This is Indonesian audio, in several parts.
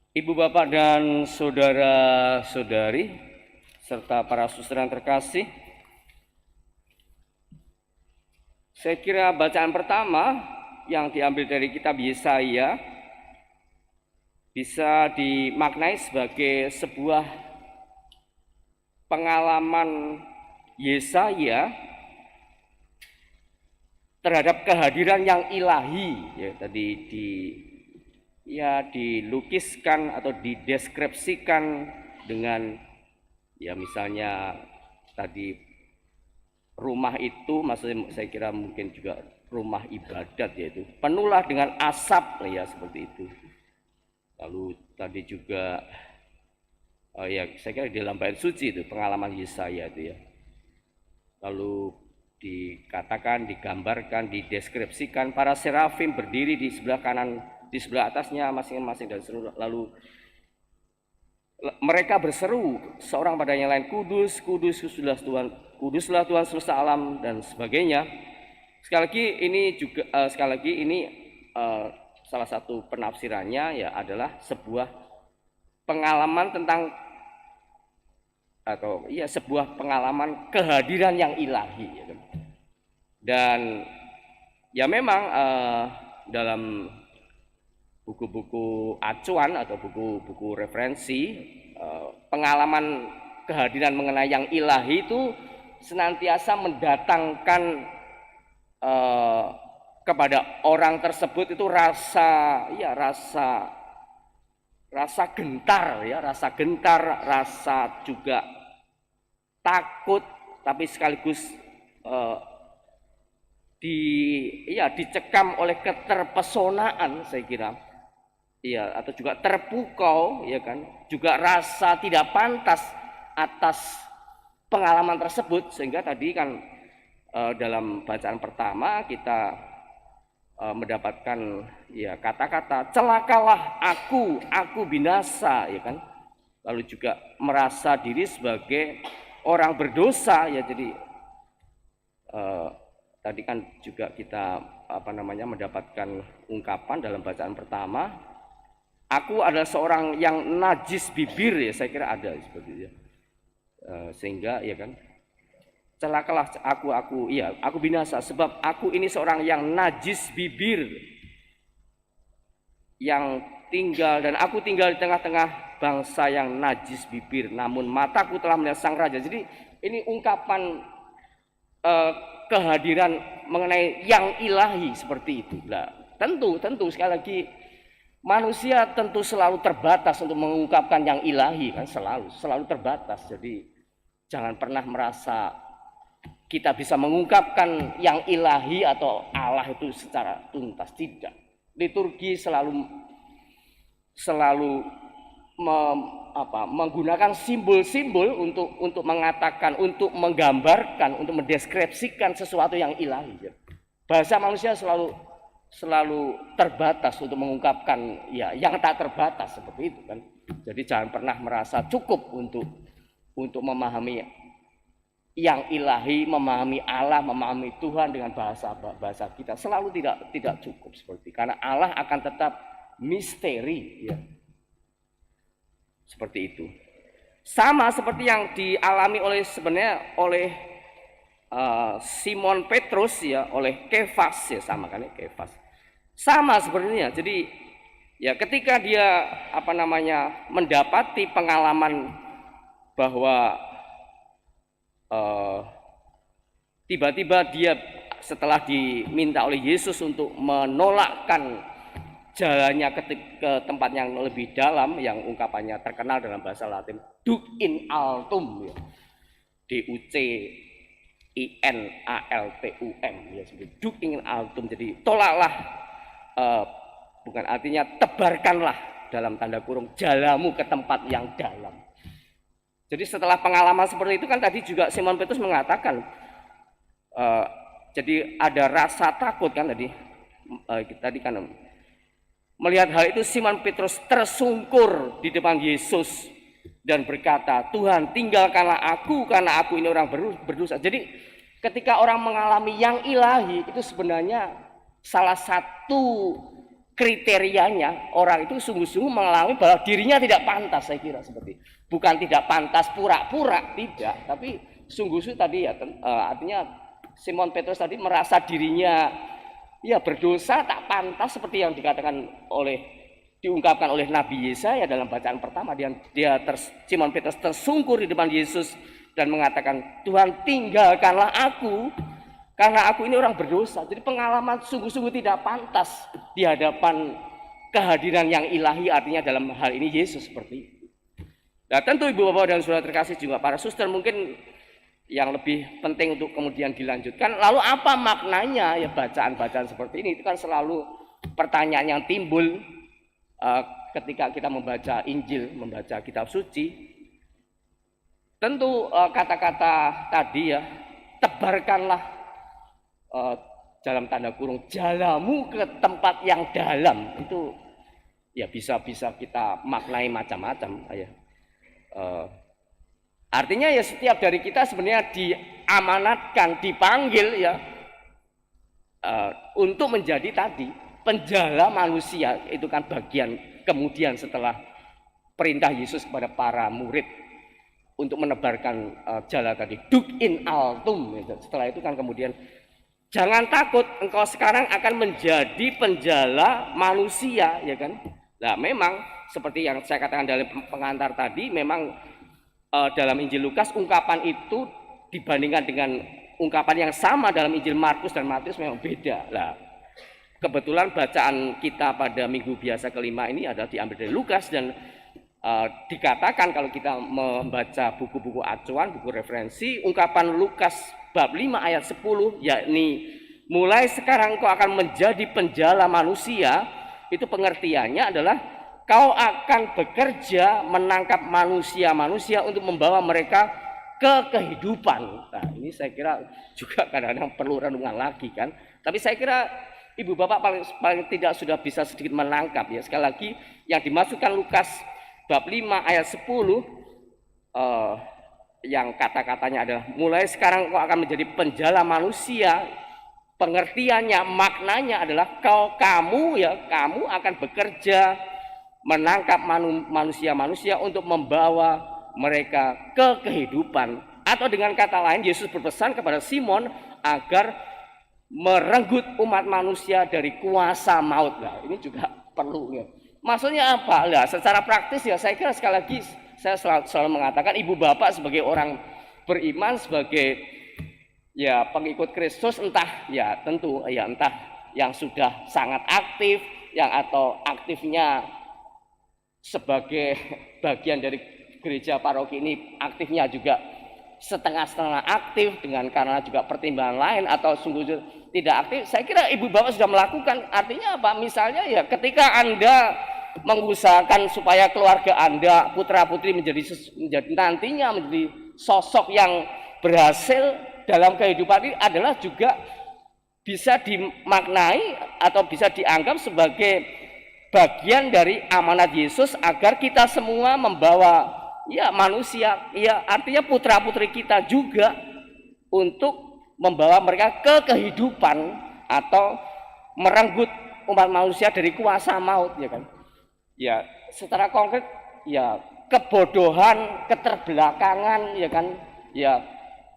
Ibu, Bapak, dan saudara-saudari, serta para suster yang terkasih, saya kira bacaan pertama yang diambil dari kitab Yesaya bisa dimaknai sebagai sebuah pengalaman Yesaya terhadap kehadiran yang ilahi, ya, tadi dilukiskan atau dideskripsikan dengan, ya, misalnya tadi rumah itu, maksudnya saya kira mungkin juga rumah ibadat, yaitu penuhlah dengan asap, ya, seperti itu. Lalu tadi juga ya, saya kira di dalam bait suci itu pengalaman Yesaya itu, ya. Lalu dikatakan, digambarkan, dideskripsikan para serafim berdiri di sebelah kanan, di sebelah atasnya masing-masing, dan seluruh. Lalu mereka berseru seorang pada yang lain, kudus, kudus, kuduslah Tuhan semesta alam, dan sebagainya. Sekali lagi ini salah satu penafsirannya, ya, adalah sebuah pengalaman tentang, atau ya, sebuah pengalaman kehadiran yang ilahi, ya. Dan ya memang dalam buku-buku acuan atau buku-buku referensi, pengalaman kehadiran mengenai yang ilahi itu senantiasa mendatangkan kepada orang tersebut itu rasa gentar, ya, rasa juga takut, tapi sekaligus dicekam oleh keterpesonaan, saya kira, ya, atau juga terpukau, ya kan, juga rasa tidak pantas atas pengalaman tersebut. Sehingga tadi kan dalam bacaan pertama kita mendapatkan, ya, kata-kata celakalah aku binasa, ya kan. Lalu juga merasa diri sebagai orang berdosa, ya. Jadi tadi kan juga kita mendapatkan ungkapan dalam bacaan pertama, aku adalah seorang yang najis bibir, ya, saya kira ada seperti itu, ya. Sehingga, ya kan, celakalah aku binasa sebab aku ini seorang yang najis bibir, dan aku tinggal di tengah-tengah bangsa yang najis bibir, namun mataku telah melihat sang raja. Jadi ini ungkapan kehadiran mengenai yang ilahi seperti itu. Nah, tentu sekali lagi manusia tentu selalu terbatas untuk mengungkapkan yang ilahi, kan, selalu terbatas. Jadi jangan pernah merasa kita bisa mengungkapkan yang ilahi atau Allah itu secara tuntas. Tidak. Liturgi selalu menggunakan simbol-simbol untuk mengatakan, untuk menggambarkan, untuk mendeskripsikan sesuatu yang ilahi. Bahasa manusia selalu terbatas untuk mengungkapkan, ya, yang tak terbatas, seperti itu, kan. Jadi jangan pernah merasa cukup untuk memahami yang ilahi, memahami Allah, memahami Tuhan dengan bahasa kita. Selalu tidak cukup, seperti, karena Allah akan tetap misteri, ya. Seperti itu. Sama seperti yang dialami oleh Simon Petrus, ya, oleh Kefas, ya, sama kan, ya, Kefas. Sama sepertinya. Jadi, ya, ketika dia mendapati pengalaman bahwa tiba-tiba dia setelah diminta oleh Yesus untuk menolakkan jalannya ke tempat yang lebih dalam, yang ungkapannya terkenal dalam bahasa Latin, duc in altum, ya. DUCINALTUM, ya, duc in altum. Jadi tolaklah, bukan, artinya tebarkanlah, dalam tanda kurung, jalamu ke tempat yang dalam. Jadi setelah pengalaman seperti itu, kan, tadi juga Simon Petrus mengatakan, jadi ada rasa takut, kan, tadi kan melihat hal itu Simon Petrus tersungkur di depan Yesus dan berkata, Tuhan, tinggalkanlah aku karena aku ini orang berdosa. Jadi ketika orang mengalami yang ilahi itu sebenarnya salah satu kriterianya orang itu sungguh-sungguh mengalami bahwa dirinya tidak pantas, saya kira seperti bukan tidak pantas pura-pura, tidak, tapi sungguh-sungguh tadi ya artinya Simon Petrus tadi merasa dirinya ya berdosa, tak pantas seperti yang diungkapkan oleh Nabi Yesaya dalam bacaan pertama. Simon Petrus tersungkur di depan Yesus dan mengatakan, Tuhan tinggalkanlah aku karena aku ini orang berdosa. Jadi pengalaman sungguh-sungguh tidak pantas di hadapan kehadiran yang ilahi, artinya dalam hal ini Yesus seperti itu. Nah tentu ibu bapak dan saudara terkasih juga para suster, mungkin yang lebih penting untuk kemudian dilanjutkan, lalu apa maknanya ya bacaan-bacaan seperti ini? Itu kan selalu pertanyaan yang timbul ketika kita membaca Injil, membaca kitab suci. Tentu kata-kata tadi ya, tebarkanlah dalam tanda kurung jalamu ke tempat yang dalam, itu ya bisa kita maknai macam-macam ya. Artinya ya setiap dari kita sebenarnya diamanatkan, dipanggil ya untuk menjadi tadi penjala manusia. Itu kan bagian kemudian setelah perintah Yesus kepada para murid untuk menebarkan jala tadi, duk in altum. Setelah itu kan kemudian jangan takut, engkau sekarang akan menjadi penjala manusia, ya kan? Nah, memang seperti yang saya katakan dalam pengantar tadi, memang dalam Injil Lukas ungkapan itu dibandingkan dengan ungkapan yang sama dalam Injil Markus dan Matius memang beda. Nah, kebetulan bacaan kita pada minggu biasa kelima ini adalah diambil dari Lukas, dan dikatakan kalau kita membaca buku-buku acuan, buku referensi, ungkapan Lukas bab 5 ayat 10, yakni mulai sekarang kau akan menjadi penjala manusia, itu pengertiannya adalah kau akan bekerja menangkap manusia-manusia untuk membawa mereka ke kehidupan. Nah, ini saya kira juga kadang-kadang perlu renungan lagi kan. Tapi saya kira ibu bapak paling tidak sudah bisa sedikit menangkap ya. Sekali lagi yang dimasukkan Lukas bab 5 ayat 10 yang kata-katanya adalah mulai sekarang kau akan menjadi penjala manusia. Pengertiannya, maknanya adalah kamu akan bekerja menangkap manusia-manusia untuk membawa mereka ke kehidupan. Atau dengan kata lain, Yesus berpesan kepada Simon agar merenggut umat manusia dari kuasa maut. Nah, ini juga perlu ya. Maksudnya apa? Nah, secara praktis ya saya kira sekali lagi saya selalu mengatakan ibu bapak sebagai orang beriman, sebagai ya pengikut Kristus, entah yang sudah sangat aktif, yang atau aktifnya sebagai bagian dari gereja paroki ini, aktifnya juga setengah-setengah aktif karena juga pertimbangan lain, atau sungguh tidak aktif. Saya kira ibu bapak sudah melakukan. Artinya apa? Misalnya ya ketika Anda mengusahakan supaya keluarga Anda, putra putri menjadi nantinya menjadi sosok yang berhasil dalam kehidupan ini, adalah juga bisa dimaknai atau bisa dianggap sebagai bagian dari amanat Yesus agar kita semua membawa ya manusia, ya artinya putra putri kita juga, untuk membawa mereka ke kehidupan atau merenggut umat manusia dari kuasa maut, ya kan. Ya secara konkret ya kebodohan, keterbelakangan, ya kan, ya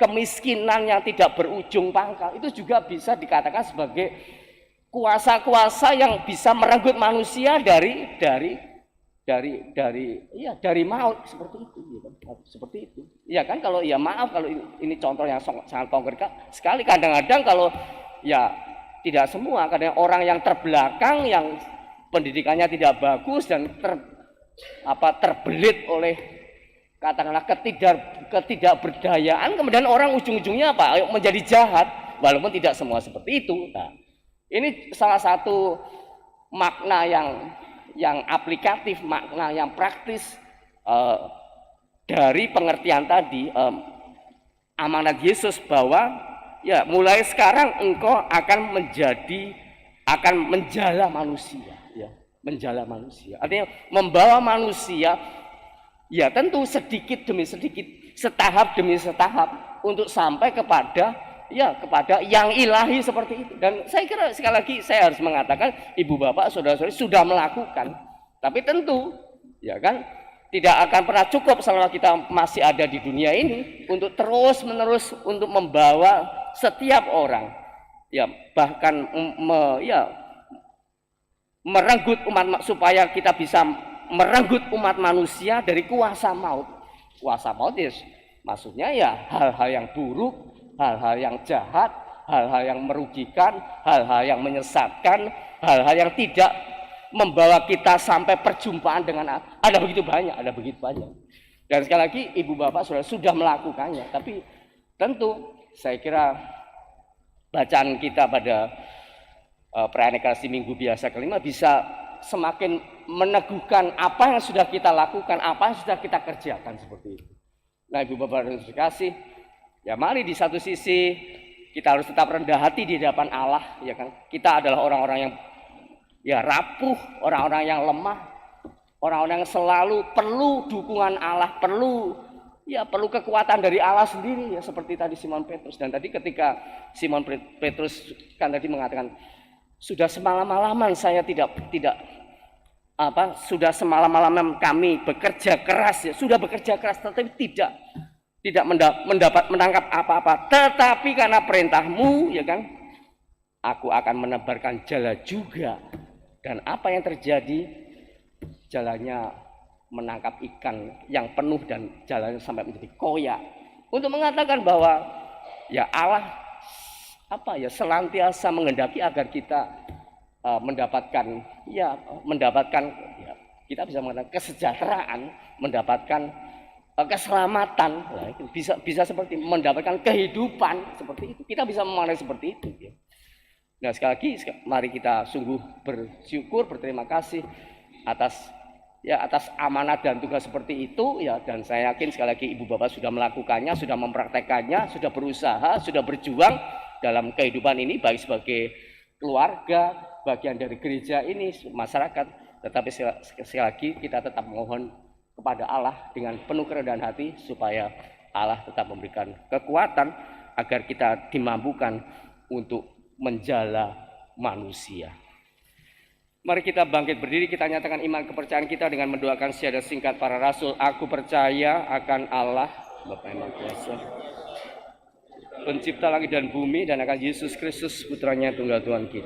kemiskinan yang tidak berujung pangkal, itu juga bisa dikatakan sebagai kuasa-kuasa yang bisa merenggut manusia dari maut, seperti itu, ya kan? Seperti itu. Ya kan, kalau ya maaf kalau ini contoh yang sangat konkret sekali. Kadang-kadang kalau ya tidak semua, kadang orang yang terbelakang, yang pendidikannya tidak bagus dan terbelit oleh katakanlah ketidakberdayaan, kemudian orang ujung-ujungnya apa? Menjadi jahat, walaupun tidak semua seperti itu. Nah, ini salah satu makna yang aplikatif, makna yang praktis dari pengertian tadi, amanat Yesus bahwa ya mulai sekarang engkau akan menjala manusia, ya, menjala manusia. Artinya membawa manusia ya tentu sedikit demi sedikit, setahap demi setahap, untuk sampai kepada ya kepada yang ilahi seperti itu. Dan saya kira sekali lagi saya harus mengatakan ibu bapak saudara-saudari sudah melakukan, tapi tentu ya kan tidak akan pernah cukup selama kita masih ada di dunia ini untuk terus menerus untuk membawa setiap orang ya bahkan merenggut umat supaya kita bisa merenggut umat manusia dari kuasa maut. Kuasa maut ya maksudnya ya hal-hal yang buruk, hal-hal yang jahat, hal-hal yang merugikan, hal-hal yang menyesatkan, hal-hal yang tidak membawa kita sampai perjumpaan dengan Allah. Ada begitu banyak. Dan sekali lagi ibu bapak sudah melakukannya, tapi tentu saya kira bacaan kita pada perayaan Ekaristi Minggu Biasa kelima bisa semakin meneguhkan apa yang sudah kita lakukan, apa yang sudah kita kerjakan seperti itu. Nah, ibu bapak dan saudara kasih, ya mari di satu sisi kita harus tetap rendah hati di hadapan Allah, ya kan? Kita adalah orang-orang yang ya rapuh, orang-orang yang lemah, orang-orang yang selalu perlu dukungan Allah, perlu kekuatan dari Allah sendiri ya seperti tadi Simon Petrus. Dan tadi ketika Simon Petrus kan tadi mengatakan sudah semalam-malaman saya sudah semalam-malaman kami bekerja keras ya, sudah bekerja keras tetapi tidak menangkap apa-apa, tetapi karena perintahmu ya kan aku akan menebarkan jala juga. Dan apa yang terjadi? Jalannya menangkap ikan yang penuh dan jalannya sampai menjadi koyak, untuk mengatakan bahwa ya Allah senantiasa menghendaki agar kita mendapatkan kita bisa mengatakan kesejahteraan, mendapatkan keselamatan, bisa seperti mendapatkan kehidupan seperti itu. Kita bisa memaknai seperti itu ya. Nah, sekali lagi mari kita sungguh bersyukur, berterima kasih atas amanat dan tugas seperti itu ya. Dan saya yakin sekali lagi ibu bapak sudah melakukannya, sudah mempraktekannya, sudah berusaha, sudah berjuang dalam kehidupan ini baik sebagai keluarga, bagian dari gereja ini, masyarakat. Tetapi sekali lagi kita tetap mohon kepada Allah dengan penuh kerendahan hati supaya Allah tetap memberikan kekuatan agar kita dimampukan untuk menjala manusia. Mari kita bangkit berdiri, kita nyatakan iman kepercayaan kita dengan mendoakan syahadat singkat para rasul. Aku percaya akan Allah Bapa yang Maha Kuasa, Pencipta langit dan bumi, dan akan Yesus Kristus putranya tunggal Tuhan kita.